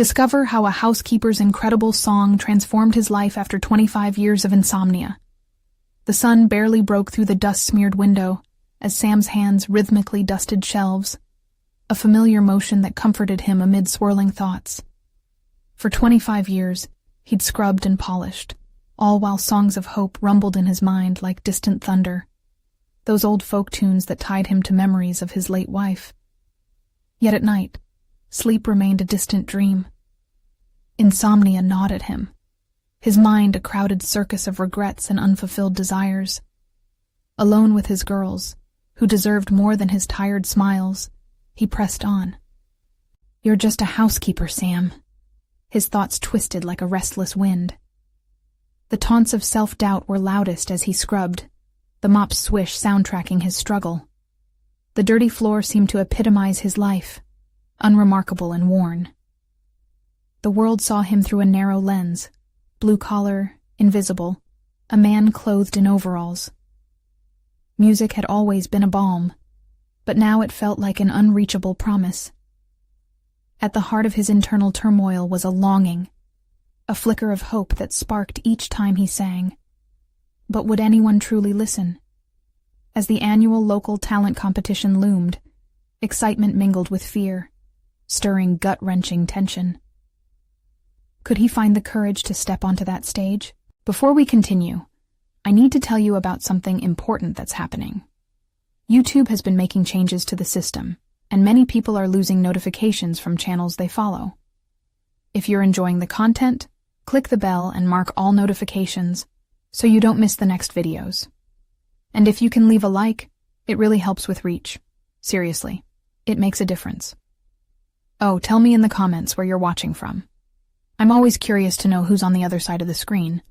Discover how a housekeeper's incredible song transformed his life after 25 years of insomnia. The sun barely broke through the dust-smeared window as Sam's hands rhythmically dusted shelves, a familiar motion that comforted him amid swirling thoughts. For 25 years, he'd scrubbed and polished, all while songs of hope rumbled in his mind like distant thunder, those old folk tunes that tied him to memories of his late wife. Yet at night, sleep remained a distant dream. Insomnia gnawed at him, his mind a crowded circus of regrets and unfulfilled desires. Alone with his girls, who deserved more than his tired smiles, he pressed on. "You're just a housekeeper, Sam." His thoughts twisted like a restless wind. The taunts of self-doubt were loudest as he scrubbed, the mop's swish soundtracking his struggle. The dirty floor seemed to epitomize his life, unremarkable and worn. The world saw him through a narrow lens, blue-collar, invisible, a man clothed in overalls. Music had always been a balm, but now it felt like an unreachable promise. At the heart of his internal turmoil was a longing, a flicker of hope that sparked each time he sang. But would anyone truly listen? As the annual local talent competition loomed, excitement mingled with fear, stirring gut-wrenching tension. Could he find the courage to step onto that stage? Before we continue, I need to tell you about something important that's happening. YouTube has been making changes to the system, and many people are losing notifications from channels they follow. If you're enjoying the content, click the bell and mark all notifications so you don't miss the next videos. And if you can leave a like, it really helps with reach. Seriously, it makes a difference. Oh, tell me in the comments where you're watching from. I'm always curious to know who's on the other side of the screen.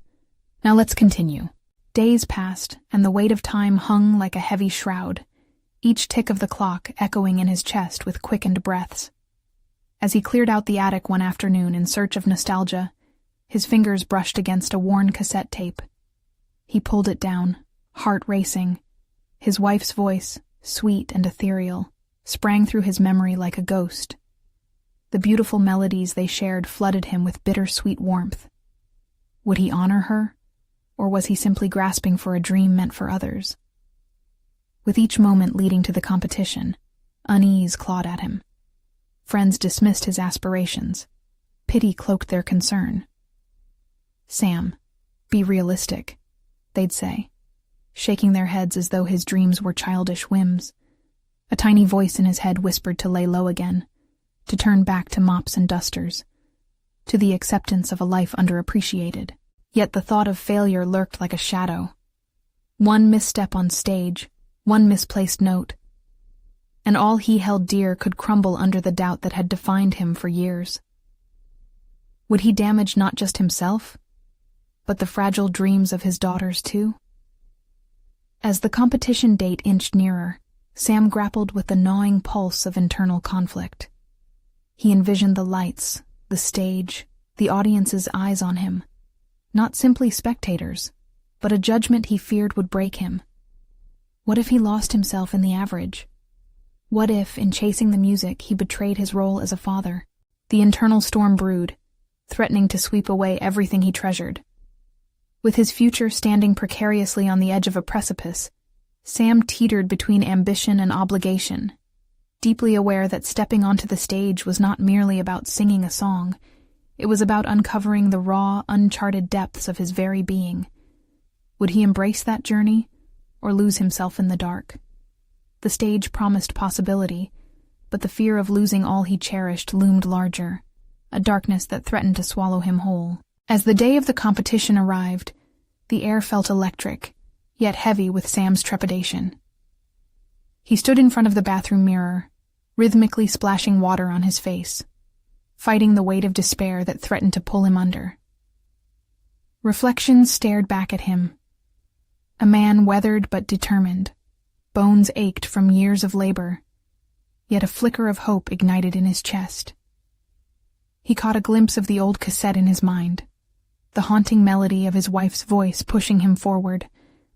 Now let's continue. Days passed, and the weight of time hung like a heavy shroud, each tick of the clock echoing in his chest with quickened breaths. As he cleared out the attic one afternoon in search of nostalgia, his fingers brushed against a worn cassette tape. He pulled it down, heart racing. His wife's voice, sweet and ethereal, sprang through his memory like a ghost. The beautiful melodies they shared flooded him with bittersweet warmth. Would he honor her, or was he simply grasping for a dream meant for others? With each moment leading to the competition, unease clawed at him. Friends dismissed his aspirations. Pity cloaked their concern. "Sam, be realistic," they'd say, shaking their heads as though his dreams were childish whims. A tiny voice in his head whispered to lay low again, to turn back to mops and dusters, to the acceptance of a life underappreciated. Yet the thought of failure lurked like a shadow. One misstep on stage, one misplaced note, and all he held dear could crumble under the doubt that had defined him for years. Would he damage not just himself, but the fragile dreams of his daughters too? As the competition date inched nearer, Sam grappled with the gnawing pulse of internal conflict. He envisioned the lights, the stage, the audience's eyes on him, not simply spectators, but a judgment he feared would break him. What if he lost himself in the average? What if, in chasing the music, he betrayed his role as a father? The internal storm brewed, threatening to sweep away everything he treasured. With his future standing precariously on the edge of a precipice, Sam teetered between ambition and obligation, deeply aware that stepping onto the stage was not merely about singing a song. It was about uncovering the raw, uncharted depths of his very being. Would he embrace that journey, or lose himself in the dark? The stage promised possibility, but the fear of losing all he cherished loomed larger, a darkness that threatened to swallow him whole. As the day of the competition arrived, the air felt electric, yet heavy with Sam's trepidation. He stood in front of the bathroom mirror, rhythmically splashing water on his face, fighting the weight of despair that threatened to pull him under. Reflections stared back at him. A man weathered but determined, bones ached from years of labor, yet a flicker of hope ignited in his chest. He caught a glimpse of the old cassette in his mind, the haunting melody of his wife's voice pushing him forward,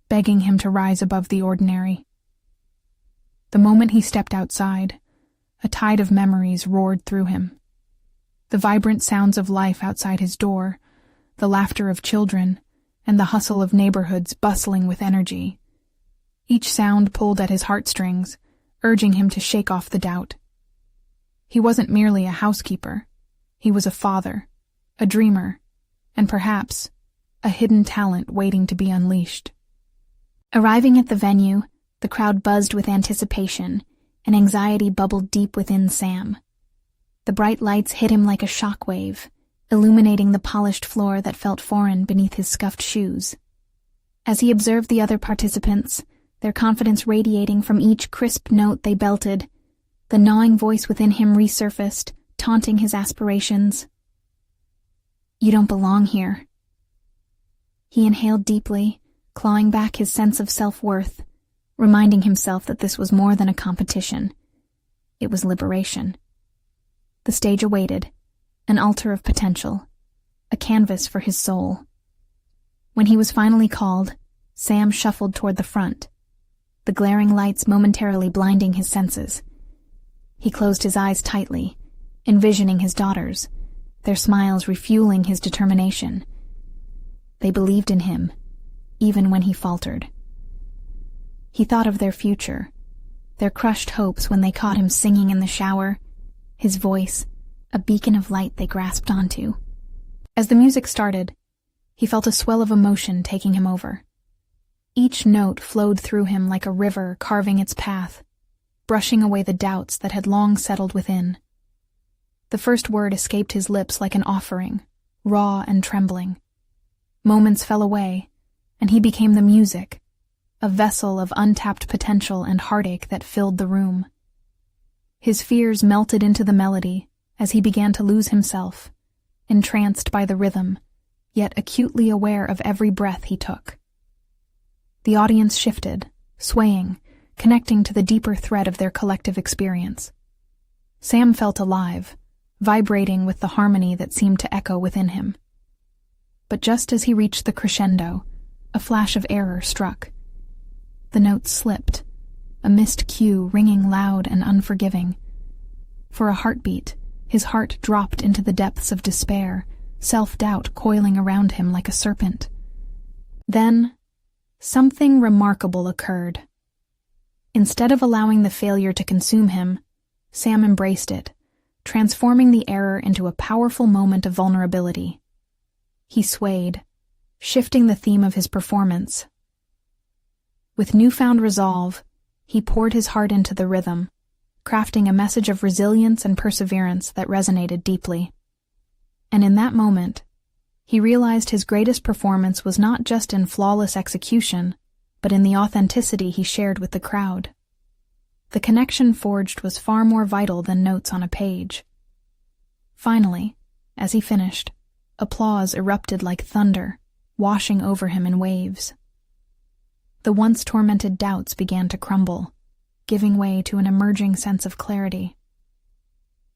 begging him to rise above the ordinary. The moment he stepped outside, a tide of memories roared through him. The vibrant sounds of life outside his door, the laughter of children, and the hustle of neighborhoods bustling with energy. Each sound pulled at his heartstrings, urging him to shake off the doubt. He wasn't merely a housekeeper. He was a father, a dreamer, and perhaps a hidden talent waiting to be unleashed. Arriving at the venue, the crowd buzzed with anticipation, and anxiety bubbled deep within Sam. The bright lights hit him like a shockwave, illuminating the polished floor that felt foreign beneath his scuffed shoes. As he observed the other participants, their confidence radiating from each crisp note they belted, the gnawing voice within him resurfaced, taunting his aspirations. "You don't belong here." He inhaled deeply, clawing back his sense of self-worth, reminding himself that this was more than a competition. It was liberation. The stage awaited, an altar of potential, a canvas for his soul. When he was finally called, Sam shuffled toward the front, the glaring lights momentarily blinding his senses. He closed his eyes tightly, envisioning his daughters, their smiles refueling his determination. They believed in him, even when he faltered. He thought of their future, their crushed hopes when they caught him singing in the shower, his voice, a beacon of light they grasped onto. As the music started, he felt a swell of emotion taking him over. Each note flowed through him like a river carving its path, brushing away the doubts that had long settled within. The first word escaped his lips like an offering, raw and trembling. Moments fell away, and he became the music, a vessel of untapped potential and heartache that filled the room. His fears melted into the melody as he began to lose himself, entranced by the rhythm, yet acutely aware of every breath he took. The audience shifted, swaying, connecting to the deeper thread of their collective experience. Sam felt alive, vibrating with the harmony that seemed to echo within him. But just as he reached the crescendo, a flash of error struck. The notes slipped, a missed cue ringing loud and unforgiving. For a heartbeat, his heart dropped into the depths of despair, self-doubt coiling around him like a serpent. Then, something remarkable occurred. Instead of allowing the failure to consume him, Sam embraced it, transforming the error into a powerful moment of vulnerability. He swayed, shifting the theme of his performance. With newfound resolve, he poured his heart into the rhythm, crafting a message of resilience and perseverance that resonated deeply. And in that moment, he realized his greatest performance was not just in flawless execution, but in the authenticity he shared with the crowd. The connection forged was far more vital than notes on a page. Finally, as he finished, applause erupted like thunder, washing over him in waves. The once tormented doubts began to crumble, giving way to an emerging sense of clarity.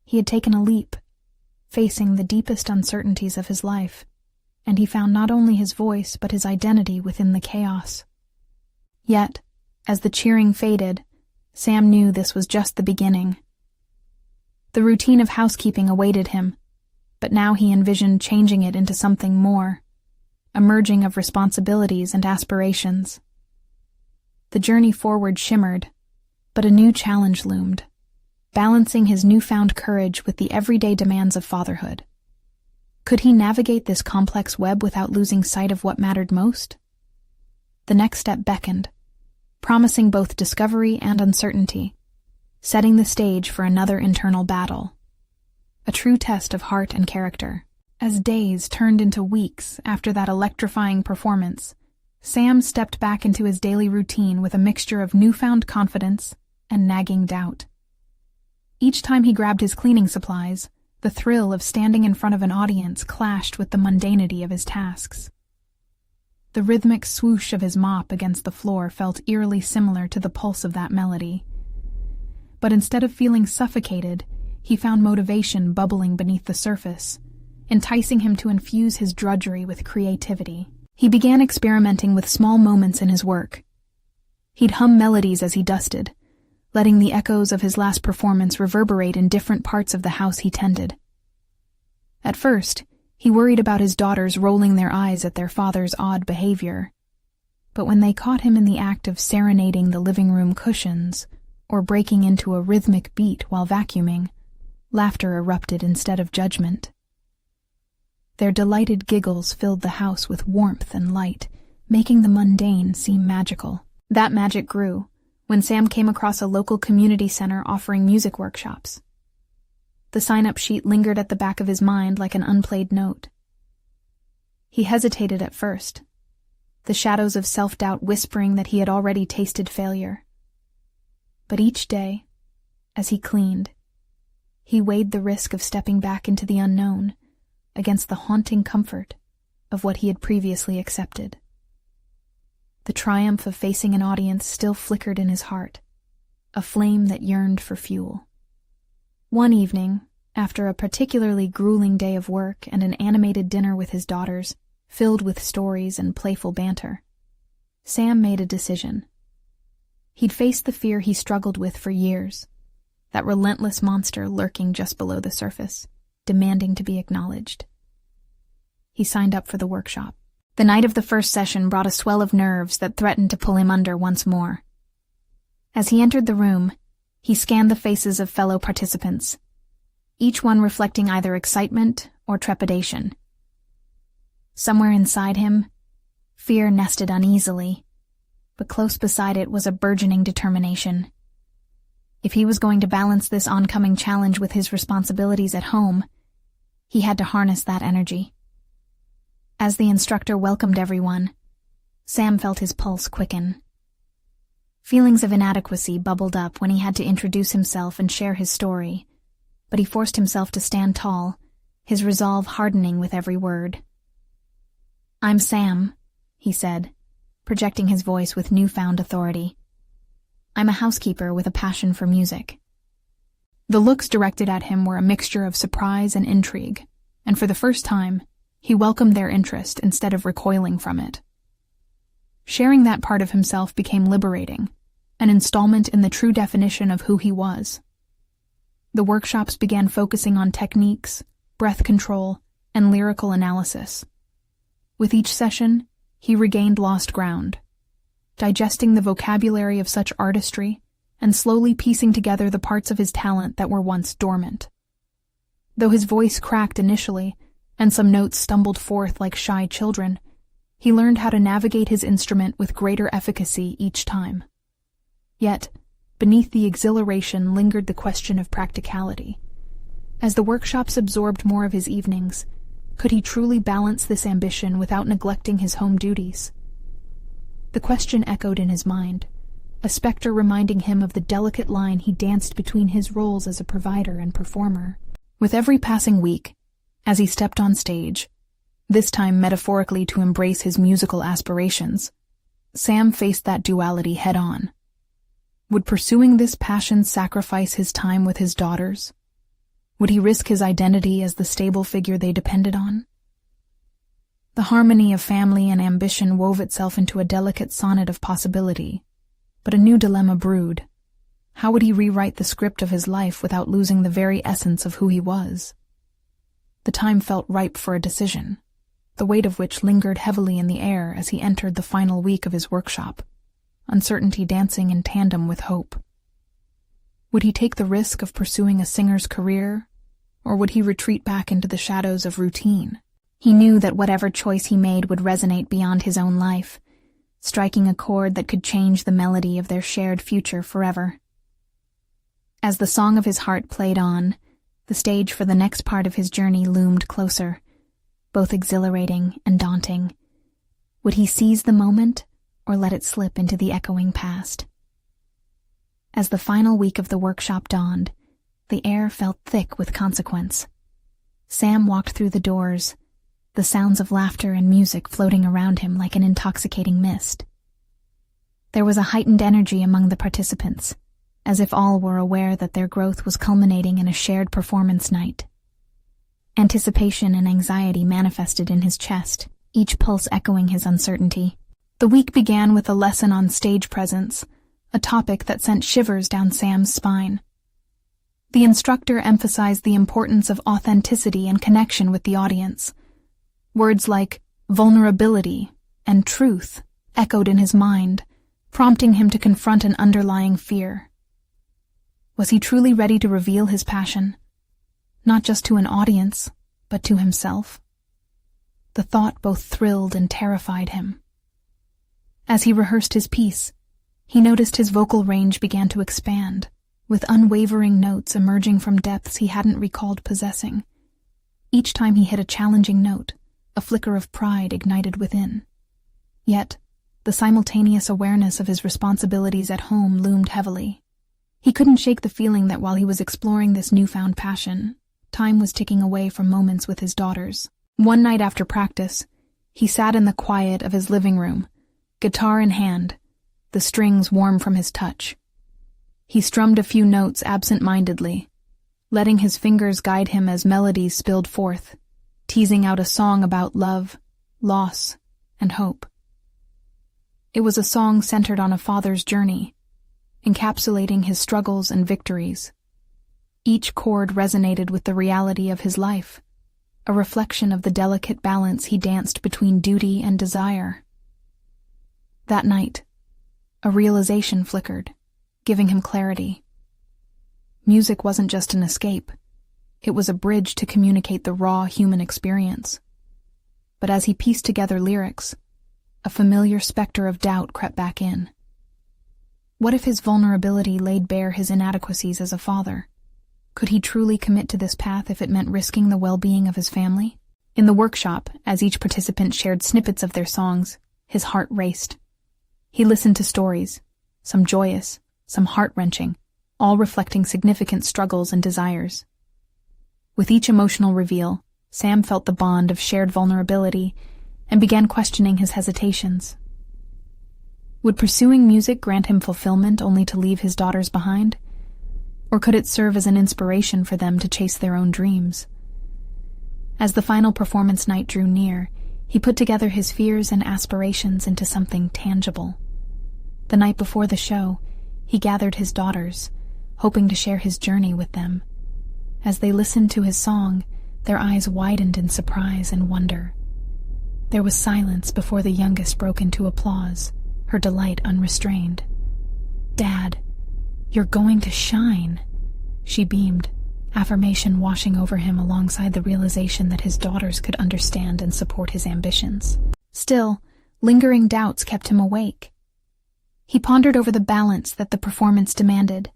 He had taken a leap, facing the deepest uncertainties of his life, and he found not only his voice but his identity within the chaos. Yet, as the cheering faded, Sam knew this was just the beginning. The routine of housekeeping awaited him, but now he envisioned changing it into something more, a merging of responsibilities and aspirations. The journey forward shimmered, but a new challenge loomed, balancing his newfound courage with the everyday demands of fatherhood. Could he navigate this complex web without losing sight of what mattered most? The next step beckoned, promising both discovery and uncertainty, setting the stage for another internal battle. A true test of heart and character. As days turned into weeks after that electrifying performance, Sam stepped back into his daily routine with a mixture of newfound confidence and nagging doubt. Each time he grabbed his cleaning supplies, the thrill of standing in front of an audience clashed with the mundanity of his tasks. The rhythmic swoosh of his mop against the floor felt eerily similar to the pulse of that melody. But instead of feeling suffocated, he found motivation bubbling beneath the surface, enticing him to infuse his drudgery with creativity. He began experimenting with small moments in his work. He'd hum melodies as he dusted, letting the echoes of his last performance reverberate in different parts of the house he tended. At first, he worried about his daughters rolling their eyes at their father's odd behavior. But when they caught him in the act of serenading the living room cushions or breaking into a rhythmic beat while vacuuming, laughter erupted instead of judgment. Their delighted giggles filled the house with warmth and light, making the mundane seem magical. That magic grew when Sam came across a local community center offering music workshops. The sign-up sheet lingered at the back of his mind like an unplayed note. He hesitated at first, the shadows of self-doubt whispering that he had already tasted failure. But each day, as he cleaned, he weighed the risk of stepping back into the unknown against the haunting comfort of what he had previously accepted. The triumph of facing an audience still flickered in his heart, a flame that yearned for fuel. One evening, after a particularly grueling day of work and an animated dinner with his daughters, filled with stories and playful banter, Sam made a decision. He'd faced the fear he struggled with for years, that relentless monster lurking just below the surface, demanding to be acknowledged. He signed up for the workshop. The night of the first session brought a swell of nerves that threatened to pull him under once more. As he entered the room, he scanned the faces of fellow participants, each one reflecting either excitement or trepidation. Somewhere inside him, fear nested uneasily, but close beside it was a burgeoning determination. If he was going to balance this oncoming challenge with his responsibilities at home, he had to harness that energy. As the instructor welcomed everyone, Sam felt his pulse quicken. Feelings of inadequacy bubbled up when he had to introduce himself and share his story, but he forced himself to stand tall, his resolve hardening with every word. "I'm Sam," he said, projecting his voice with newfound authority. "I'm a housekeeper with a passion for music." The looks directed at him were a mixture of surprise and intrigue, and for the first time, he welcomed their interest instead of recoiling from it. Sharing that part of himself became liberating, an installment in the true definition of who he was. The workshops began focusing on techniques, breath control, and lyrical analysis. With each session, he regained lost ground, digesting the vocabulary of such artistry and slowly piecing together the parts of his talent that were once dormant. Though his voice cracked initially, and some notes stumbled forth like shy children, he learned how to navigate his instrument with greater efficacy each time. Yet, beneath the exhilaration lingered the question of practicality. As the workshops absorbed more of his evenings, could he truly balance this ambition without neglecting his home duties? The question echoed in his mind, a specter reminding him of the delicate line he danced between his roles as a provider and performer. With every passing week, as he stepped on stage, this time metaphorically to embrace his musical aspirations, Sam faced that duality head-on. Would pursuing this passion sacrifice his time with his daughters? Would he risk his identity as the stable figure they depended on? The harmony of family and ambition wove itself into a delicate sonnet of possibility, but a new dilemma brewed. How would he rewrite the script of his life without losing the very essence of who he was? The time felt ripe for a decision, the weight of which lingered heavily in the air as he entered the final week of his workshop, uncertainty dancing in tandem with hope. Would he take the risk of pursuing a singer's career, or would he retreat back into the shadows of routine? He knew that whatever choice he made would resonate beyond his own life, striking a chord that could change the melody of their shared future forever. As the song of his heart played on, the stage for the next part of his journey loomed closer, both exhilarating and daunting. Would he seize the moment, or let it slip into the echoing past? As the final week of the workshop dawned, the air felt thick with consequence. Sam walked through the doors, the sounds of laughter and music floating around him like an intoxicating mist. There was a heightened energy among the participants, as if all were aware that their growth was culminating in a shared performance night. Anticipation and anxiety manifested in his chest, each pulse echoing his uncertainty. The week began with a lesson on stage presence, a topic that sent shivers down Sam's spine. The instructor emphasized the importance of authenticity and connection with the audience. Words like vulnerability and truth echoed in his mind, prompting him to confront an underlying fear. Was he truly ready to reveal his passion, not just to an audience, but to himself? The thought both thrilled and terrified him. As he rehearsed his piece, he noticed his vocal range began to expand, with unwavering notes emerging from depths he hadn't recalled possessing. Each time he hit a challenging note, a flicker of pride ignited within. Yet, the simultaneous awareness of his responsibilities at home loomed heavily. He couldn't shake the feeling that while he was exploring this newfound passion, time was ticking away from moments with his daughters. One night after practice, he sat in the quiet of his living room, guitar in hand, the strings warm from his touch. He strummed a few notes absent-mindedly, letting his fingers guide him as melodies spilled forth, teasing out a song about love, loss, and hope. It was a song centered on a father's journey, encapsulating his struggles and victories. Each chord resonated with the reality of his life, a reflection of the delicate balance he danced between duty and desire. That night, a realization flickered, giving him clarity. Music wasn't just an escape. It was a bridge to communicate the raw human experience. But as he pieced together lyrics, a familiar specter of doubt crept back in. What if his vulnerability laid bare his inadequacies as a father? Could he truly commit to this path if it meant risking the well-being of his family? In the workshop, as each participant shared snippets of their songs, his heart raced. He listened to stories, some joyous, some heart-wrenching, all reflecting significant struggles and desires. With each emotional reveal, Sam felt the bond of shared vulnerability and began questioning his hesitations. Would pursuing music grant him fulfillment only to leave his daughters behind? Or could it serve as an inspiration for them to chase their own dreams? As the final performance night drew near, he put together his fears and aspirations into something tangible. The night before the show, he gathered his daughters, hoping to share his journey with them. As they listened to his song, their eyes widened in surprise and wonder. There was silence before the youngest broke into applause, her delight unrestrained. "Dad, you're going to shine," she beamed, affirmation washing over him alongside the realization that his daughters could understand and support his ambitions. Still, lingering doubts kept him awake. He pondered over the balance that the performance demanded.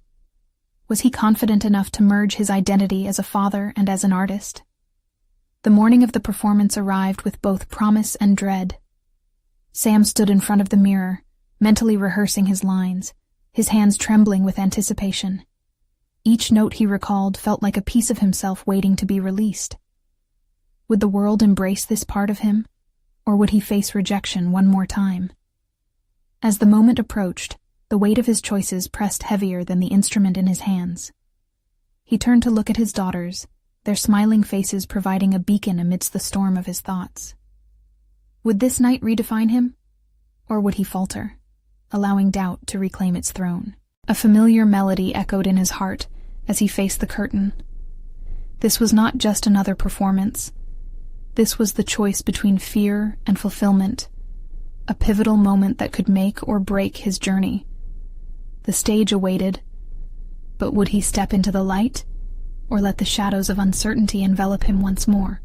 Was he confident enough to merge his identity as a father and as an artist? The morning of the performance arrived with both promise and dread. Sam stood in front of the mirror, mentally rehearsing his lines, his hands trembling with anticipation. Each note he recalled felt like a piece of himself waiting to be released. Would the world embrace this part of him, or would he face rejection one more time? As the moment approached, the weight of his choices pressed heavier than the instrument in his hands. He turned to look at his daughters, their smiling faces providing a beacon amidst the storm of his thoughts. Would this night redefine him, or would he falter, allowing doubt to reclaim its throne? A familiar melody echoed in his heart as he faced the curtain. This was not just another performance. This was the choice between fear and fulfillment, a pivotal moment that could make or break his journey. The stage awaited, but would he step into the light, or let the shadows of uncertainty envelop him once more?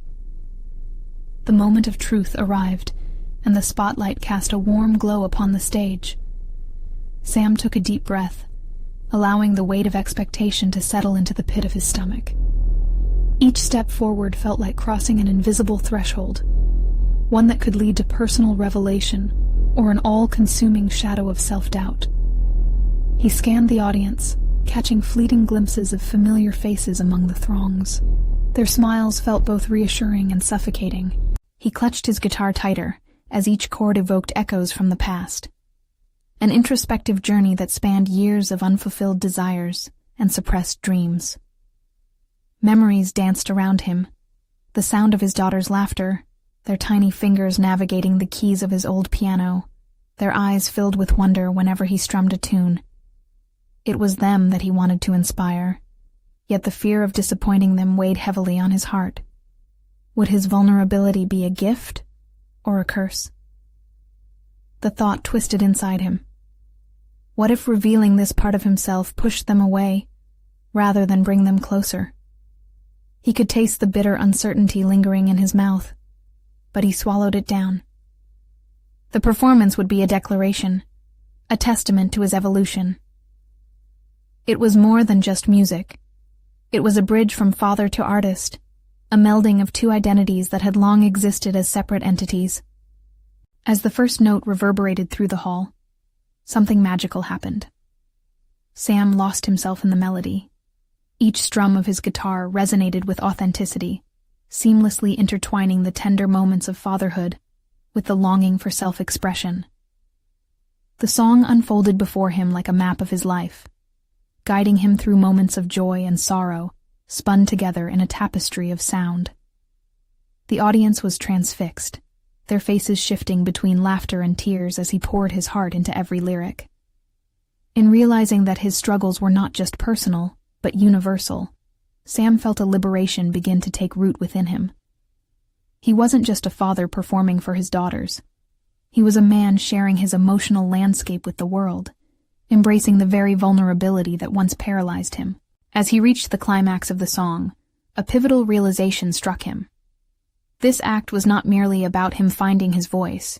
The moment of truth arrived, and the spotlight cast a warm glow upon the stage. Sam took a deep breath, allowing the weight of expectation to settle into the pit of his stomach. Each step forward felt like crossing an invisible threshold, one that could lead to personal revelation or an all-consuming shadow of self-doubt. He scanned the audience, catching fleeting glimpses of familiar faces among the throngs. Their smiles felt both reassuring and suffocating. He clutched his guitar tighter, as each chord evoked echoes from the past. An introspective journey that spanned years of unfulfilled desires and suppressed dreams. Memories danced around him, the sound of his daughter's laughter, their tiny fingers navigating the keys of his old piano, their eyes filled with wonder whenever he strummed a tune. It was them that he wanted to inspire. yet the fear of disappointing them weighed heavily on his heart. Would his vulnerability be a gift or a curse? The thought twisted inside him. What if revealing this part of himself pushed them away, rather than bring them closer? He could taste the bitter uncertainty lingering in his mouth, but he swallowed it down. The performance would be a declaration, a testament to his evolution. It was more than just music. It was a bridge from father to artist, a melding of two identities that had long existed as separate entities. As the first note reverberated through the hall, something magical happened. Sam lost himself in the melody. Each strum of his guitar resonated with authenticity, seamlessly intertwining the tender moments of fatherhood with the longing for self-expression. The song unfolded before him like a map of his life, guiding him through moments of joy and sorrow, spun together in a tapestry of sound. The audience was transfixed, their faces shifting between laughter and tears as he poured his heart into every lyric. In realizing that his struggles were not just personal, but universal, Sam felt a liberation begin to take root within him. He wasn't just a father performing for his daughters. He was a man sharing his emotional landscape with the world, embracing the very vulnerability that once paralyzed him. As he reached the climax of the song, a pivotal realization struck him. This act was not merely about him finding his voice.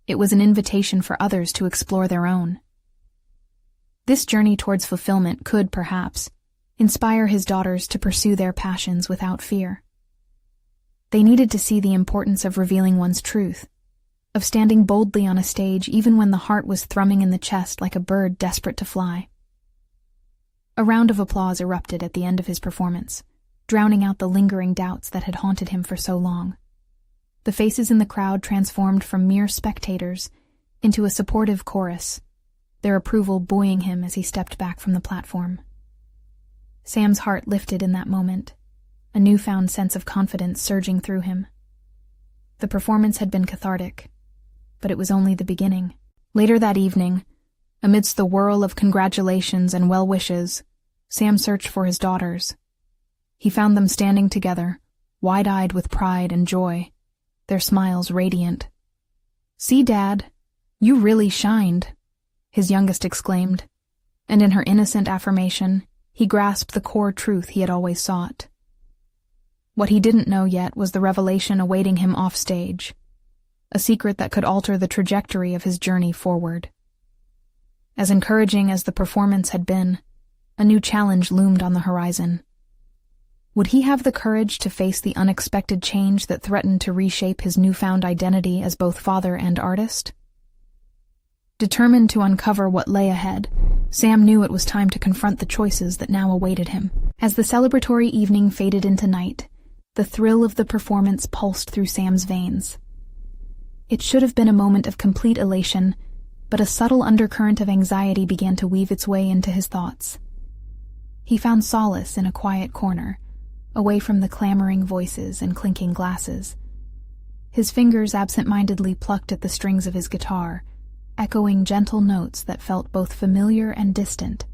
It was an invitation for others to explore their own. This journey towards fulfillment could, perhaps, inspire his daughters to pursue their passions without fear. They needed to see the importance of revealing one's truth, of standing boldly on a stage even when the heart was thrumming in the chest like a bird desperate to fly. A round of applause erupted at the end of his performance, drowning out the lingering doubts that had haunted him for so long. The faces in the crowd transformed from mere spectators into a supportive chorus, their approval buoying him as he stepped back from the platform. Sam's heart lifted in that moment, a newfound sense of confidence surging through him. The performance had been cathartic, but it was only the beginning. Later that evening, amidst the whirl of congratulations and well wishes, Sam searched for his daughters. He found them standing together, wide-eyed with pride and joy, their smiles radiant. "See, Dad, you really shined," his youngest exclaimed, and in her innocent affirmation, he grasped the core truth he had always sought. What he didn't know yet was the revelation awaiting him off stage, a secret that could alter the trajectory of his journey forward. As encouraging as the performance had been, a new challenge loomed on the horizon. Would he have the courage to face the unexpected change that threatened to reshape his newfound identity as both father and artist? Determined to uncover what lay ahead, Sam knew it was time to confront the choices that now awaited him. As the celebratory evening faded into night, the thrill of the performance pulsed through Sam's veins. It should have been a moment of complete elation, but a subtle undercurrent of anxiety began to weave its way into his thoughts. He found solace in a quiet corner, away from the clamoring voices and clinking glasses. His fingers absent-mindedly plucked at the strings of his guitar, echoing gentle notes that felt both familiar and distant.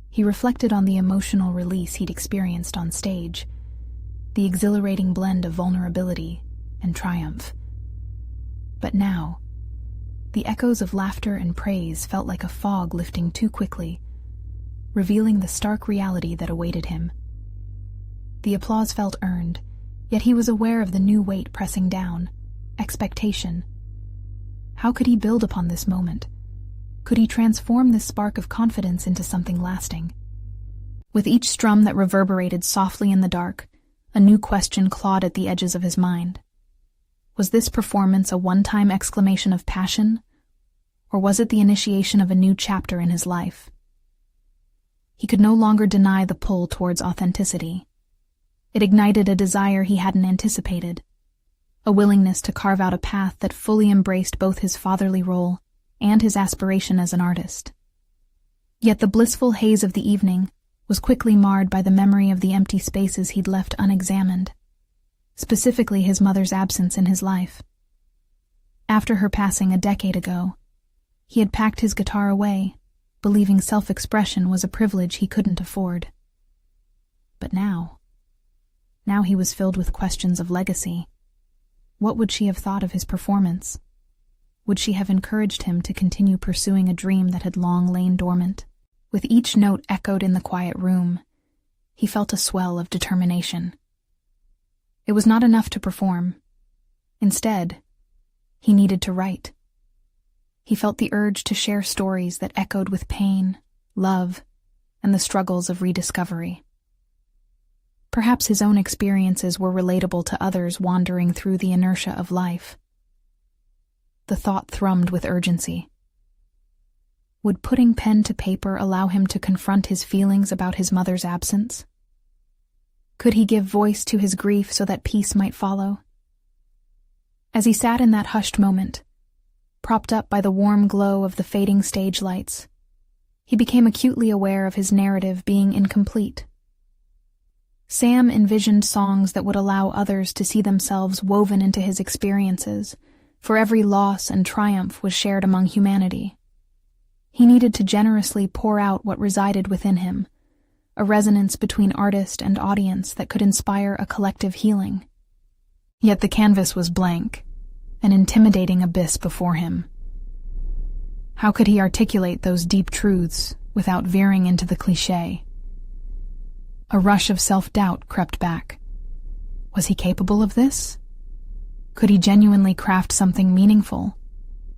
He reflected on the emotional release he'd experienced on stage, the exhilarating blend of vulnerability and triumph. But now, the echoes of laughter and praise felt like a fog lifting too quickly, revealing the stark reality that awaited him. The applause felt earned, yet he was aware of the new weight pressing down, expectation. How could he build upon this moment? Could he transform this spark of confidence into something lasting? With each strum that reverberated softly in the dark, a new question clawed at the edges of his mind. Was this performance a one-time exclamation of passion, or was it the initiation of a new chapter in his life? He could no longer deny the pull towards authenticity. It ignited a desire he hadn't anticipated, a willingness to carve out a path that fully embraced both his fatherly role and his aspiration as an artist. Yet the blissful haze of the evening was quickly marred by the memory of the empty spaces he'd left unexamined, specifically his mother's absence in his life. After her passing a decade ago, he had packed his guitar away, believing self-expression was a privilege he couldn't afford. But now he was filled with questions of legacy. What would she have thought of his performance? Would she have encouraged him to continue pursuing a dream that had long lain dormant? With each note echoed in the quiet room, he felt a swell of determination. It was not enough to perform. Instead, he needed to write. He felt the urge to share stories that echoed with pain, love, and the struggles of rediscovery. Perhaps his own experiences were relatable to others wandering through the inertia of life. The thought thrummed with urgency. Would putting pen to paper allow him to confront his feelings about his mother's absence? Could he give voice to his grief so that peace might follow? As he sat in that hushed moment, propped up by the warm glow of the fading stage lights, he became acutely aware of his narrative being incomplete. Sam envisioned songs that would allow others to see themselves woven into his experiences, for every loss and triumph was shared among humanity. He needed to generously pour out what resided within him, a resonance between artist and audience that could inspire a collective healing. Yet the canvas was blank, an intimidating abyss before him. How could he articulate those deep truths without veering into the cliché? A rush of self-doubt crept back. Was he capable of this? Could he genuinely craft something meaningful,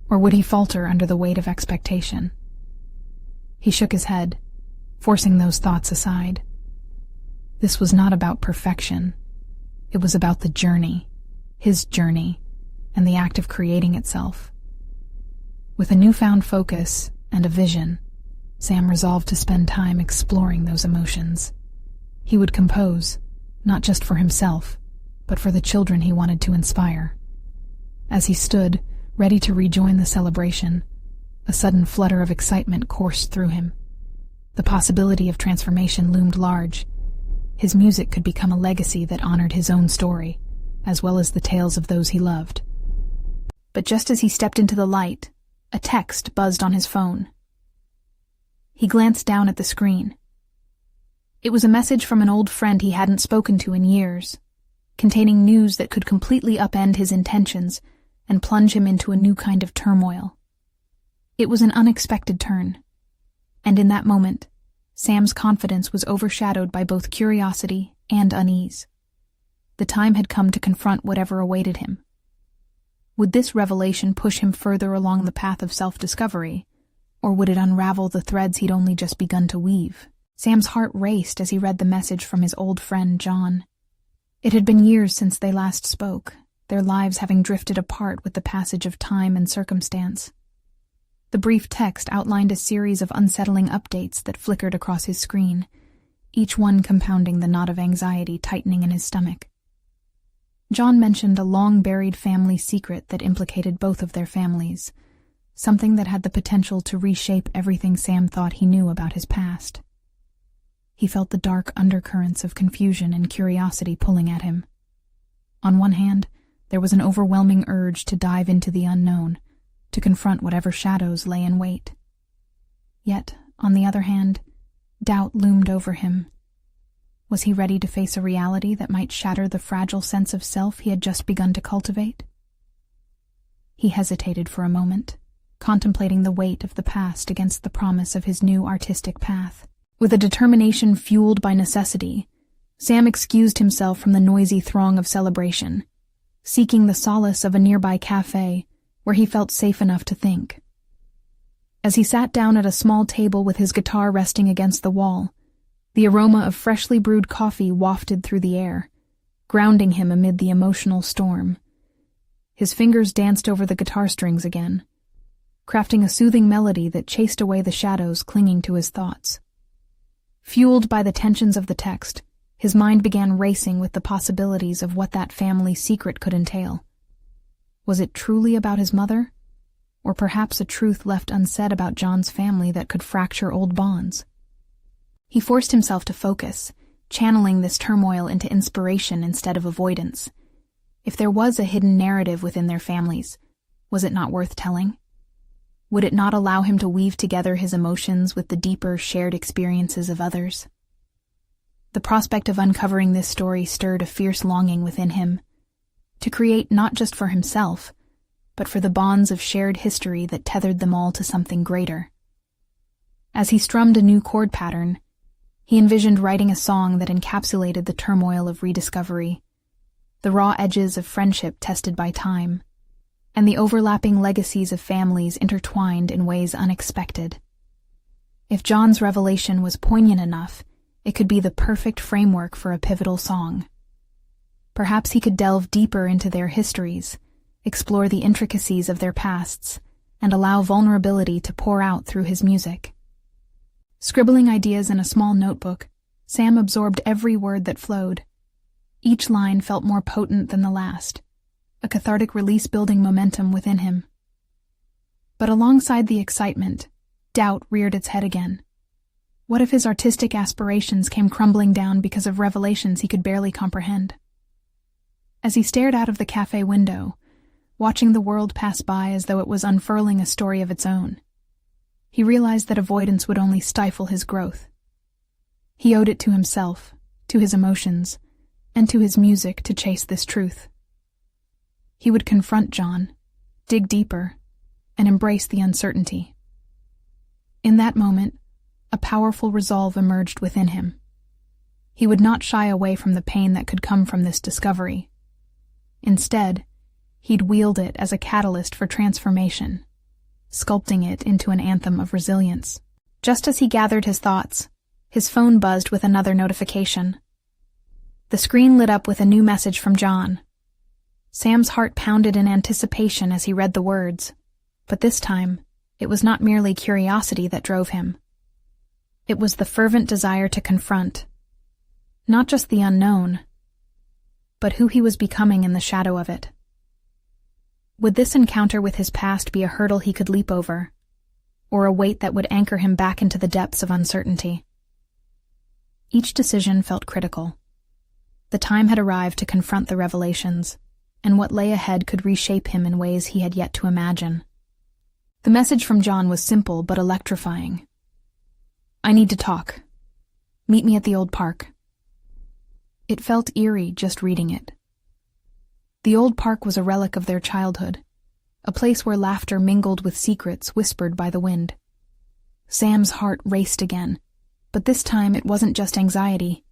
or would he falter under the weight of expectation? He shook his head, forcing those thoughts aside. This was not about perfection. It was about the journey, his journey, and the act of creating itself. With a newfound focus and a vision, Sam resolved to spend time exploring those emotions. He would compose, not just for himself, but for the children he wanted to inspire. As he stood, ready to rejoin the celebration, a sudden flutter of excitement coursed through him. The possibility of transformation loomed large. His music could become a legacy that honored his own story, as well as the tales of those he loved. But just as he stepped into the light, a text buzzed on his phone. He glanced down at the screen. It was a message from an old friend he hadn't spoken to in years, containing news that could completely upend his intentions and plunge him into a new kind of turmoil. It was an unexpected turn, and in that moment, Sam's confidence was overshadowed by both curiosity and unease. The time had come to confront whatever awaited him. Would this revelation push him further along the path of self-discovery, or would it unravel the threads he'd only just begun to weave? Sam's heart raced as he read the message from his old friend, John. It had been years since they last spoke, their lives having drifted apart with the passage of time and circumstance. The brief text outlined a series of unsettling updates that flickered across his screen, each one compounding the knot of anxiety tightening in his stomach. John mentioned a long-buried family secret that implicated both of their families, something that had the potential to reshape everything Sam thought he knew about his past. He felt the dark undercurrents of confusion and curiosity pulling at him. On one hand, there was an overwhelming urge to dive into the unknown, to confront whatever shadows lay in wait. Yet, on the other hand, doubt loomed over him. Was he ready to face a reality that might shatter the fragile sense of self he had just begun to cultivate? He hesitated for a moment, contemplating the weight of the past against the promise of his new artistic path. With a determination fueled by necessity, Sam excused himself from the noisy throng of celebration, seeking the solace of a nearby cafe where he felt safe enough to think. As he sat down at a small table with his guitar resting against the wall, the aroma of freshly brewed coffee wafted through the air, grounding him amid the emotional storm. His fingers danced over the guitar strings again, crafting a soothing melody that chased away the shadows clinging to his thoughts. Fueled by the tensions of the text, his mind began racing with the possibilities of what that family secret could entail. Was it truly about his mother? Or perhaps a truth left unsaid about John's family that could fracture old bonds? He forced himself to focus, channeling this turmoil into inspiration instead of avoidance. If there was a hidden narrative within their families, was it not worth telling? Would it not allow him to weave together his emotions with the deeper shared experiences of others? The The prospect of uncovering this story stirred a fierce longing within him, to create not just for himself, but for the bonds of shared history that tethered them all to something greater. As he strummed a new chord pattern, he envisioned writing a song that encapsulated the turmoil of rediscovery, the raw edges of friendship tested by time, and the overlapping legacies of families intertwined in ways unexpected. If John's revelation was poignant enough, it could be the perfect framework for a pivotal song. Perhaps he could delve deeper into their histories, explore the intricacies of their pasts, and allow vulnerability to pour out through his music. Scribbling ideas in a small notebook, Sam absorbed every word that flowed. Each line felt more potent than the last, a cathartic release building momentum within him. But alongside the excitement, doubt reared its head again. What if his artistic aspirations came crumbling down because of revelations he could barely comprehend? As he stared out of the cafe window, watching the world pass by as though it was unfurling a story of its own, he realized that avoidance would only stifle his growth. He owed it to himself, to his emotions, and to his music to chase this truth. He would confront John, dig deeper, and embrace the uncertainty. In that moment, a powerful resolve emerged within him. He would not shy away from the pain that could come from this discovery. Instead, he'd wield it as a catalyst for transformation, sculpting it into an anthem of resilience. Just as he gathered his thoughts, his phone buzzed with another notification. The screen lit up with a new message from John. Sam's heart pounded in anticipation as he read the words, but this time, it was not merely curiosity that drove him. It was the fervent desire to confront, not just the unknown, but who he was becoming in the shadow of it. Would this encounter with his past be a hurdle he could leap over, or a weight that would anchor him back into the depths of uncertainty? Each decision felt critical. The time had arrived to confront the revelations, and what lay ahead could reshape him in ways he had yet to imagine. The message from John was simple but electrifying. "I need to talk. Meet me at the old park." It felt eerie just reading it. The old park was a relic of their childhood, a place where laughter mingled with secrets whispered by the wind. Sam's heart raced again, but this time it wasn't just anxiety.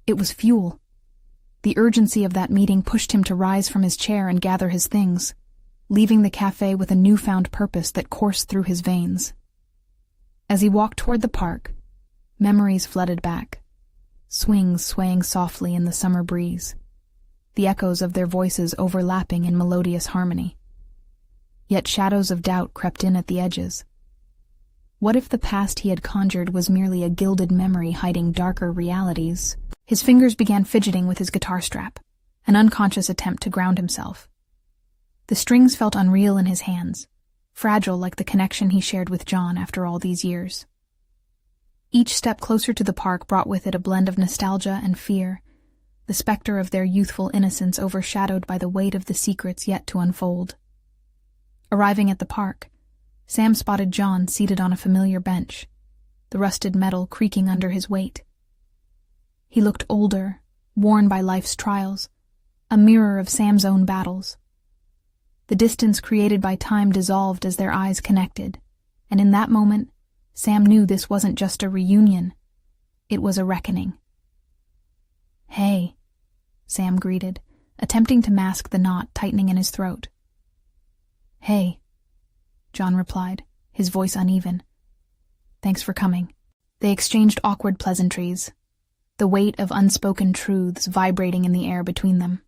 It was fuel. The urgency of that meeting pushed him to rise from his chair and gather his things, leaving the cafe with a newfound purpose that coursed through his veins. As he walked toward the park, memories flooded back, swings swaying softly in the summer breeze, the echoes of their voices overlapping in melodious harmony. Yet shadows of doubt crept in at the edges. What if the past he had conjured was merely a gilded memory hiding darker realities? His fingers began fidgeting with his guitar strap, an unconscious attempt to ground himself. The strings felt unreal in his hands, fragile like the connection he shared with John after all these years. Each step closer to the park brought with it a blend of nostalgia and fear, the specter of their youthful innocence overshadowed by the weight of the secrets yet to unfold. Arriving at the park, Sam spotted John seated on a familiar bench, the rusted metal creaking under his weight. He looked older, worn by life's trials, a mirror of Sam's own battles. The distance created by time dissolved as their eyes connected, and in that moment, Sam knew this wasn't just a reunion. It was a reckoning. "Hey," Sam greeted, attempting to mask the knot tightening in his throat. "Hey," John replied, his voice uneven. "Thanks for coming." They exchanged awkward pleasantries, the weight of unspoken truths vibrating in the air between them.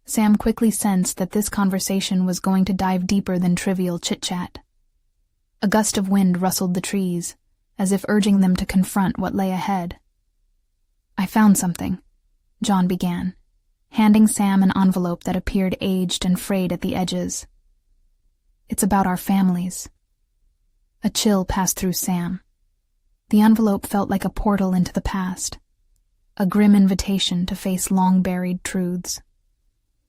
Sam quickly sensed that this conversation was going to dive deeper than trivial chit-chat. A gust of wind rustled the trees, as if urging them to confront what lay ahead. "I found something," John began, handing Sam an envelope that appeared aged and frayed at the edges. "It's about our families." A chill passed through Sam. The envelope felt like a portal into the past, a grim invitation to face long-buried truths.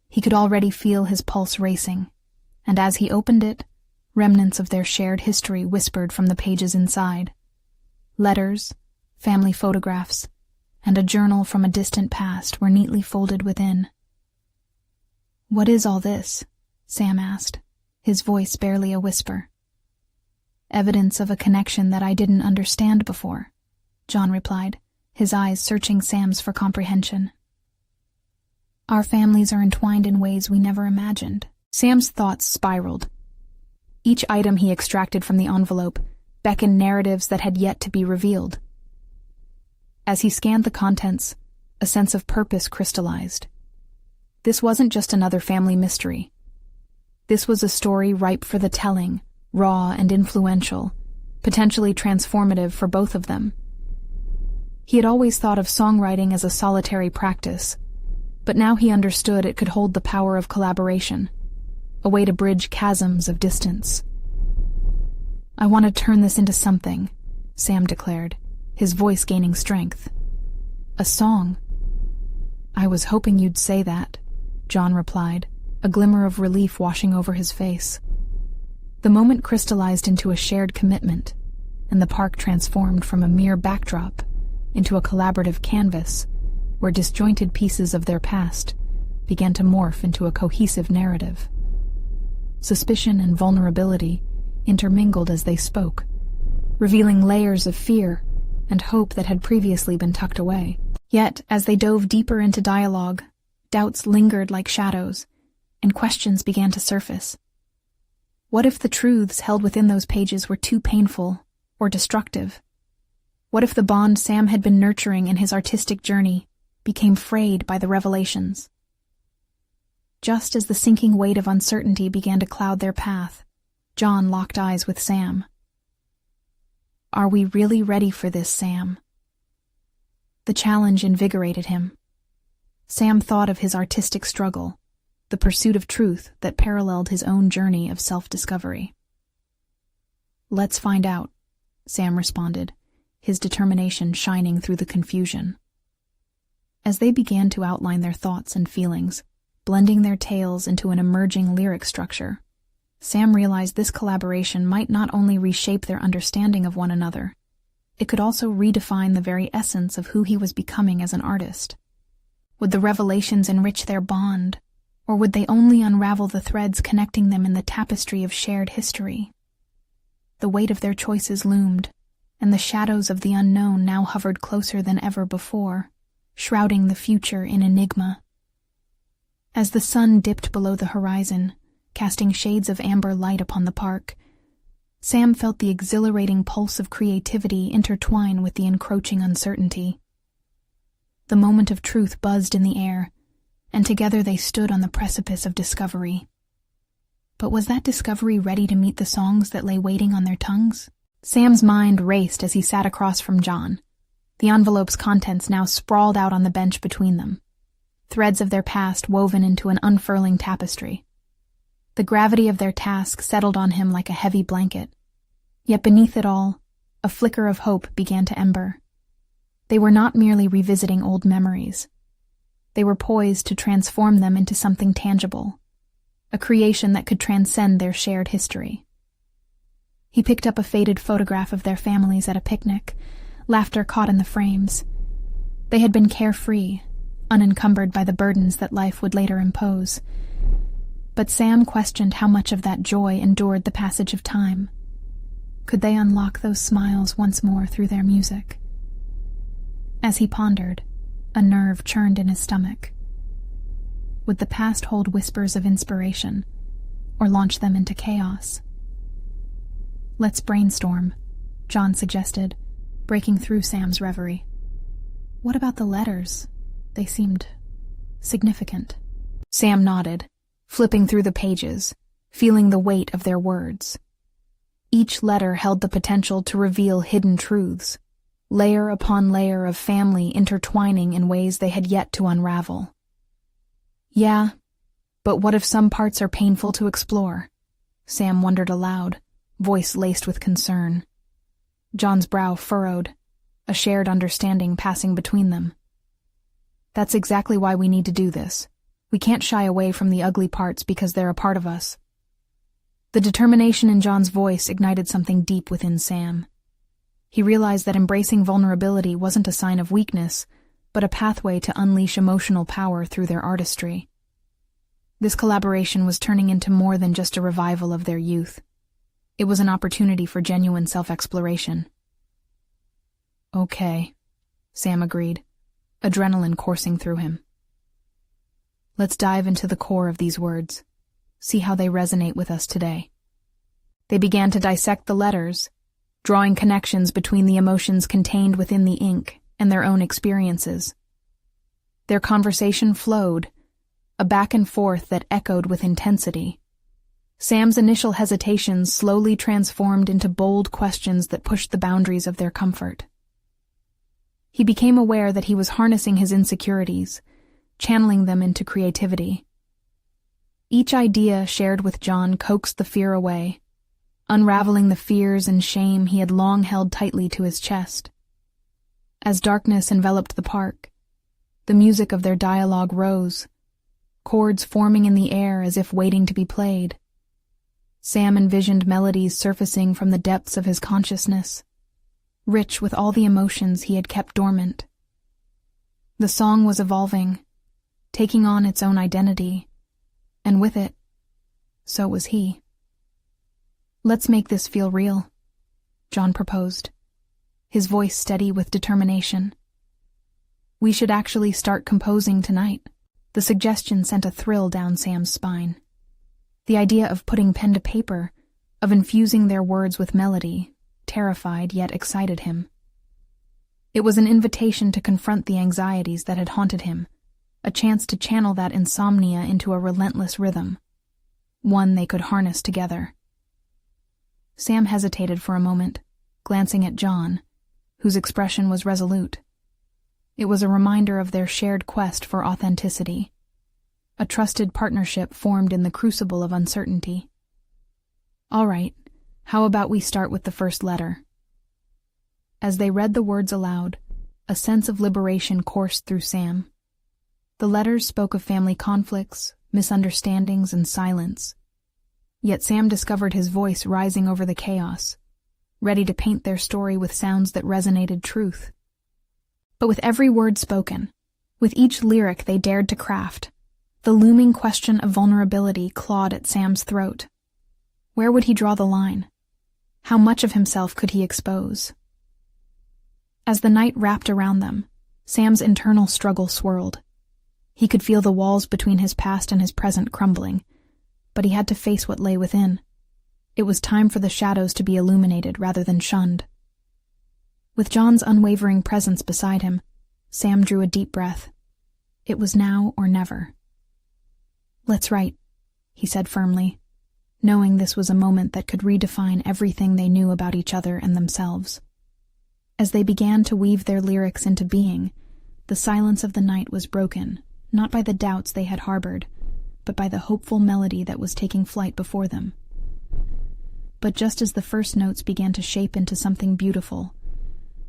He could already feel his pulse racing, and as he opened it, remnants of their shared history whispered from the pages inside. Letters, family photographs, and a journal from a distant past were neatly folded within. "What is all this?" Sam asked, his voice barely a whisper. "Evidence of a connection that I didn't understand before," John replied, his eyes searching Sam's for comprehension. "Our families are entwined in ways we never imagined." Sam's thoughts spiraled. Each item he extracted from the envelope beckoned narratives that had yet to be revealed. As he scanned the contents, a sense of purpose crystallized. This wasn't just another family mystery. This was a story ripe for the telling, raw and influential, potentially transformative for both of them. He had always thought of songwriting as a solitary practice, but now he understood it could hold the power of collaboration, a way to bridge chasms of distance. "I want to turn this into something," Sam declared, his voice gaining strength. "A song." "I was hoping you'd say that," John replied, a glimmer of relief washing over his face. The moment crystallized into a shared commitment, and the park transformed from a mere backdrop into a collaborative canvas where disjointed pieces of their past began to morph into a cohesive narrative. Suspicion and vulnerability intermingled as they spoke, revealing layers of fear and hope that had previously been tucked away. Yet, as they dove deeper into dialogue, doubts lingered like shadows, and questions began to surface. What if the truths held within those pages were too painful or destructive? What if the bond Sam had been nurturing in his artistic journey became frayed by the revelations? Just as the sinking weight of uncertainty began to cloud their path, John locked eyes with Sam. "Are we really ready for this, Sam?" The challenge invigorated him. Sam thought of his artistic struggle, the pursuit of truth that paralleled his own journey of self-discovery. "Let's find out," Sam responded, his determination shining through the confusion. As they began to outline their thoughts and feelings, blending their tales into an emerging lyric structure, Sam realized this collaboration might not only reshape their understanding of one another, it could also redefine the very essence of who he was becoming as an artist. Would the revelations enrich their bond, or would they only unravel the threads connecting them in the tapestry of shared history? The weight of their choices loomed, and the shadows of the unknown now hovered closer than ever before, shrouding the future in enigma. As the sun dipped below the horizon, casting shades of amber light upon the park, Sam felt the exhilarating pulse of creativity intertwine with the encroaching uncertainty. The moment of truth buzzed in the air, and together they stood on the precipice of discovery. But was that discovery ready to meet the songs that lay waiting on their tongues? Sam's mind raced as he sat across from John, the envelope's contents now sprawled out on the bench between them, threads of their past woven into an unfurling tapestry. The gravity of their task settled on him like a heavy blanket. Yet beneath it all, a flicker of hope began to ember. They were not merely revisiting old memories. They were poised to transform them into something tangible, a creation that could transcend their shared history. He picked up a faded photograph of their families at a picnic, laughter caught in the frames. They had been carefree, unencumbered by the burdens that life would later impose. But Sam questioned how much of that joy endured the passage of time. Could they unlock those smiles once more through their music? As he pondered, a nerve churned in his stomach. Would the past hold whispers of inspiration, or launch them into chaos? "Let's brainstorm," John suggested, breaking through Sam's reverie. "What about the letters? They seemed significant." Sam nodded, flipping through the pages, feeling the weight of their words. Each letter held the potential to reveal hidden truths, layer upon layer of family intertwining in ways they had yet to unravel. "Yeah, but what if some parts are painful to explore?" Sam wondered aloud, voice laced with concern. John's brow furrowed, a shared understanding passing between them. "That's exactly why we need to do this. We can't shy away from the ugly parts because they're a part of us." The determination in John's voice ignited something deep within Sam. He realized that embracing vulnerability wasn't a sign of weakness, but a pathway to unleash emotional power through their artistry. This collaboration was turning into more than just a revival of their youth. It was an opportunity for genuine self-exploration. "Okay," Sam agreed, adrenaline coursing through him. "Let's dive into the core of these words, see how they resonate with us today." They began to dissect the letters, drawing connections between the emotions contained within the ink and their own experiences. Their conversation flowed, a back and forth that echoed with intensity. Sam's initial hesitations slowly transformed into bold questions that pushed the boundaries of their comfort. He became aware that he was harnessing his insecurities, channeling them into creativity. Each idea shared with John coaxed the fear away, unraveling the fears and shame he had long held tightly to his chest. As darkness enveloped the park, the music of their dialogue rose, chords forming in the air as if waiting to be played. Sam envisioned melodies surfacing from the depths of his consciousness, rich with all the emotions he had kept dormant. The song was evolving, taking on its own identity, and with it, so was he. "Let's make this feel real," John proposed, his voice steady with determination. "We should actually start composing tonight." The suggestion sent a thrill down Sam's spine. The idea of putting pen to paper, of infusing their words with melody, terrified yet excited him. It was an invitation to confront the anxieties that had haunted him, a chance to channel that insomnia into a relentless rhythm, one they could harness together. Sam hesitated for a moment, glancing at John, whose expression was resolute. It was a reminder of their shared quest for authenticity, a trusted partnership formed in the crucible of uncertainty. "All right, how about we start with the first letter?" As they read the words aloud, a sense of liberation coursed through Sam. The letters spoke of family conflicts, misunderstandings, and silence. Yet Sam discovered his voice rising over the chaos, ready to paint their story with sounds that resonated truth. But with every word spoken, with each lyric they dared to craft, the looming question of vulnerability clawed at Sam's throat. Where would he draw the line? How much of himself could he expose? As the night wrapped around them, Sam's internal struggle swirled. He could feel the walls between his past and his present crumbling, but he had to face what lay within. It was time for the shadows to be illuminated rather than shunned. With John's unwavering presence beside him, Sam drew a deep breath. It was now or never. "Let's write," he said firmly, knowing this was a moment that could redefine everything they knew about each other and themselves. As they began to weave their lyrics into being, the silence of the night was broken, not by the doubts they had harbored, but by the hopeful melody that was taking flight before them. But just as the first notes began to shape into something beautiful,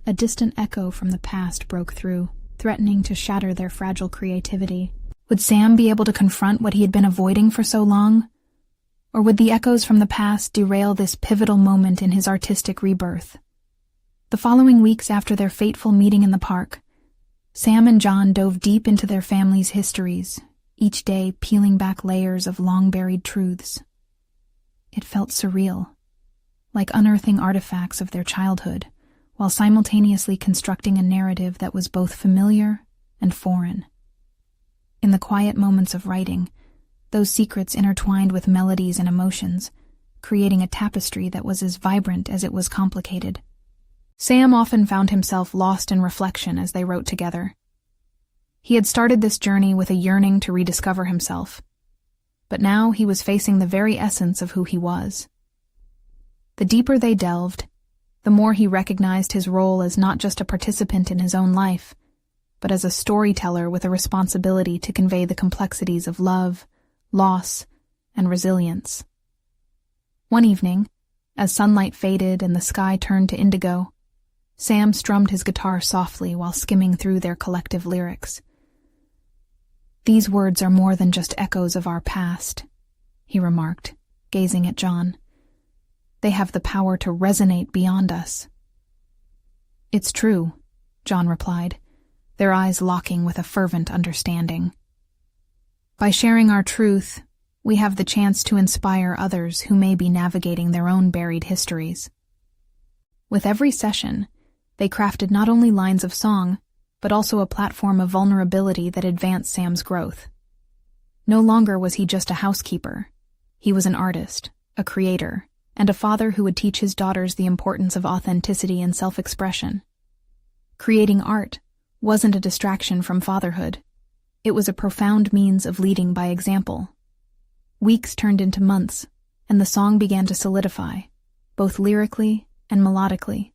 a distant echo from the past broke through, threatening to shatter their fragile creativity. Would Sam be able to confront what he had been avoiding for so long? Or would the echoes from the past derail this pivotal moment in his artistic rebirth? The following weeks after their fateful meeting in the park, Sam and John dove deep into their families' histories, each day peeling back layers of long-buried truths. It felt surreal, like unearthing artifacts of their childhood, while simultaneously constructing a narrative that was both familiar and foreign. In the quiet moments of writing, those secrets intertwined with melodies and emotions, creating a tapestry that was as vibrant as it was complicated. Sam often found himself lost in reflection as they wrote together. He had started this journey with a yearning to rediscover himself, but now he was facing the very essence of who he was. The deeper they delved, the more he recognized his role as not just a participant in his own life, but as a storyteller with a responsibility to convey the complexities of love, loss, and resilience. One evening, as sunlight faded and the sky turned to indigo, Sam strummed his guitar softly while skimming through their collective lyrics. "These words are more than just echoes of our past," he remarked, gazing at John. "They have the power to resonate beyond us." "It's true," John replied, their eyes locking with a fervent understanding. By sharing our truth, we have the chance to inspire others who may be navigating their own buried histories. With every session, they crafted not only lines of song, but also a platform of vulnerability that advanced Sam's growth. No longer was he just a housekeeper. He was an artist, a creator, and a father who would teach his daughters the importance of authenticity and self-expression. Creating art wasn't a distraction from fatherhood. It was a profound means of leading by example. Weeks turned into months, and the song began to solidify, both lyrically and melodically.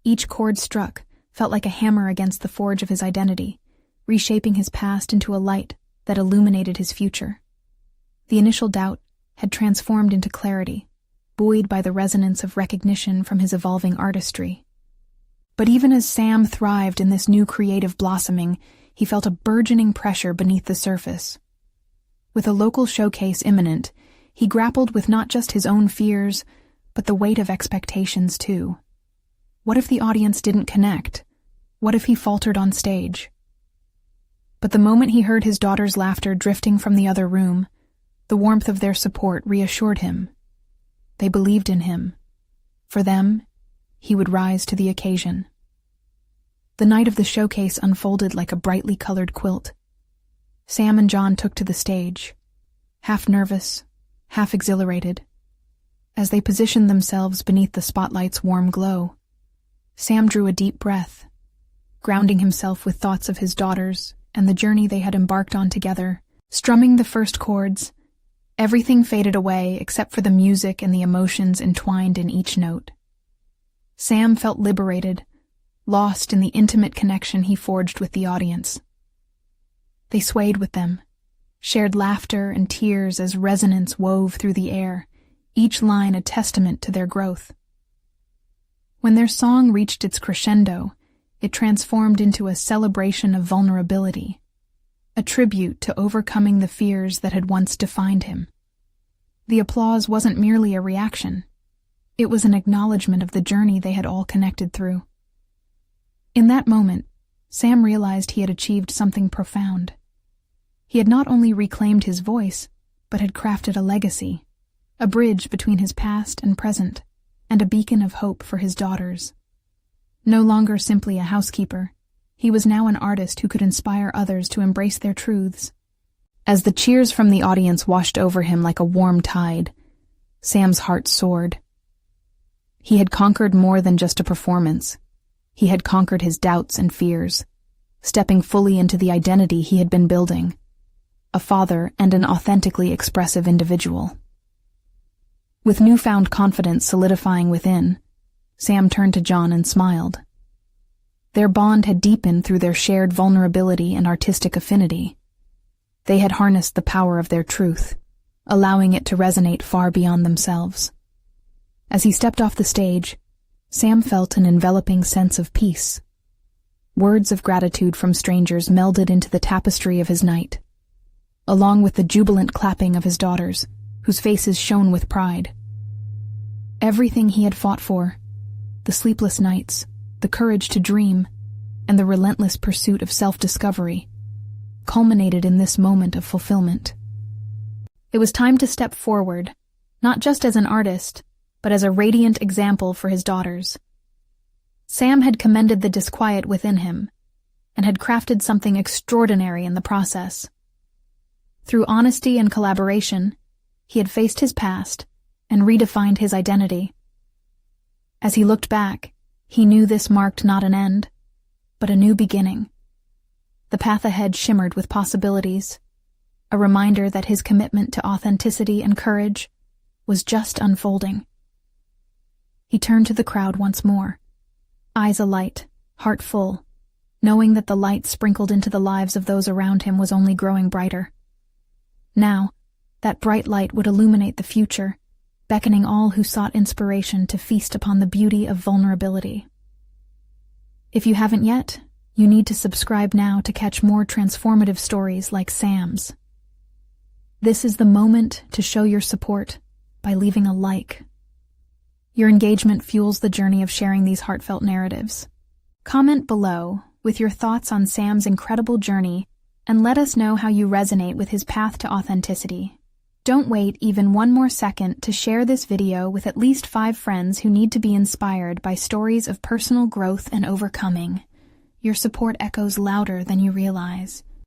Each chord struck felt like a hammer against the forge of his identity, reshaping his past into a light that illuminated his future. The initial doubt had transformed into clarity, buoyed by the resonance of recognition from his evolving artistry. But even as Sam thrived in this new creative blossoming, he felt a burgeoning pressure beneath the surface. With a local showcase imminent, he grappled with not just his own fears, but the weight of expectations too. What if the audience didn't connect? What if he faltered on stage? But the moment he heard his daughter's laughter drifting from the other room, the warmth of their support reassured him. They believed in him. For them, he would rise to the occasion. The night of the showcase unfolded like a brightly colored quilt. Sam and John took to the stage, half nervous, half exhilarated. As they positioned themselves beneath the spotlight's warm glow, Sam drew a deep breath, grounding himself with thoughts of his daughters and the journey they had embarked on together. Strumming the first chords, everything faded away except for the music and the emotions entwined in each note. Sam felt liberated, lost in the intimate connection he forged with the audience. They swayed with them, shared laughter and tears as resonance wove through the air, each line a testament to their growth. When their song reached its crescendo, it transformed into a celebration of vulnerability, a tribute to overcoming the fears that had once defined him. The applause wasn't merely a reaction. It was an acknowledgement of the journey they had all connected through. In that moment, Sam realized he had achieved something profound. He had not only reclaimed his voice, but had crafted a legacy, a bridge between his past and present, and a beacon of hope for his daughters. No longer simply a housekeeper, he was now an artist who could inspire others to embrace their truths. As the cheers from the audience washed over him like a warm tide, Sam's heart soared. He had conquered more than just a performance. He had conquered his doubts and fears, stepping fully into the identity he had been building, a father and an authentically expressive individual. With newfound confidence solidifying within, Sam turned to John and smiled. Their bond had deepened through their shared vulnerability and artistic affinity. They had harnessed the power of their truth, allowing it to resonate far beyond themselves. As he stepped off the stage, Sam felt an enveloping sense of peace. Words of gratitude from strangers melded into the tapestry of his night, along with the jubilant clapping of his daughters, whose faces shone with pride. Everything he had fought for, the sleepless nights, the courage to dream, and the relentless pursuit of self-discovery, culminated in this moment of fulfillment. It was time to step forward, not just as an artist, but as a radiant example for his daughters. Sam had commended the disquiet within him, and had crafted something extraordinary in the process. Through honesty and collaboration, he had faced his past and redefined his identity. As he looked back, he knew this marked not an end, but a new beginning. The path ahead shimmered with possibilities, a reminder that his commitment to authenticity and courage was just unfolding. He turned to the crowd once more, eyes alight, heart full, knowing that the light sprinkled into the lives of those around him was only growing brighter. Now, that bright light would illuminate the future, beckoning all who sought inspiration to feast upon the beauty of vulnerability. If you haven't yet, you need to subscribe now to catch more transformative stories like Sam's. This is the moment to show your support by leaving a like. Your engagement fuels the journey of sharing these heartfelt narratives. Comment below with your thoughts on Sam's incredible journey and let us know how you resonate with his path to authenticity. Don't wait even one more second to share this video with at least 5 friends who need to be inspired by stories of personal growth and overcoming. Your support echoes louder than you realize.